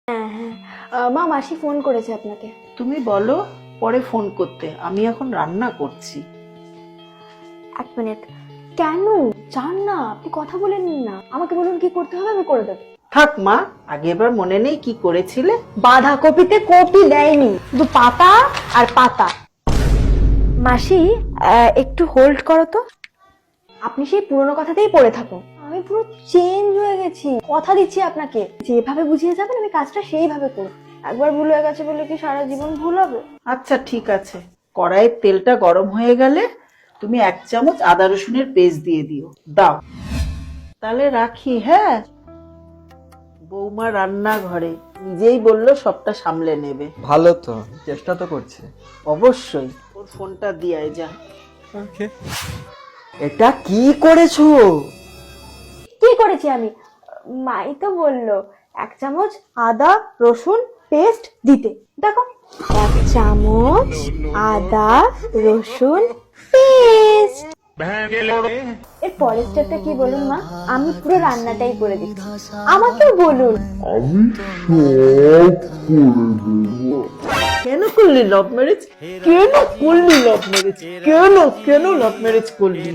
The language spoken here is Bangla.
হ্যাঁ হ্যাঁ, মা মাসি ফোন করেছে আপনাকে। তুমি বলো পরে ফোন করতে, আমি এখন রান্না করছি। এক মিনিট। কেন চান না? আপনি কথা বলে নিন না, আমাকে বলুন কি করতে হবে, আমি করে দেবো। থাক মা, আগে এবার মনে নেই কি করেছিলে? বাঁধাকপিতে কপি দেয়নি, শুধু পাতা আর পাতা। মাসি একটু হোল্ড করো তো। আপনি সেই পুরোনো কথাতেই পড়ে থাকুন। আমি পুরো চেঞ্জ হয়ে গেছি, কথা দিচ্ছি আপনাকে। যেভাবে বুঝিয়ে যাবেন আমি কাজটা সেইভাবে করব। একবার ভুল হয়ে গেছে বলে কি সারা জীবন ভুল হবে? আচ্ছা ঠিক আছে, কড়াইয়ের তেলটা গরম হয়ে গেলে তুমি 1 চামচ আদা রসুনের পেস্ট দিয়ে দিও। দাও তাহলে রাখি। হ্যাঁ, বৌমা রান্নাঘরে, নিজেই বললো সবটা সামলে নেবে। ভালো তো, চেষ্টা তো করছে। অবশ্যই, ওর ফোনটা দিয়ে যা। এটা কি করেছো? কি করেছি আমি? মাই তো বললো 1 চামচ আদা রসুন পেস্ট দিতে। দেখো, 1 চামচ আদা রসুন পেস্ট। এর পরের স্টেপটা কি বলুন মা? আমি পুরো রান্নাটাই করে দিচ্ছি, আমাকেও বলুন। কেন করলি লাভ ম্যারেজ? কেন করলি লাভ ম্যারেজ? কেন কেন লাভ ম্যারেজ করলি?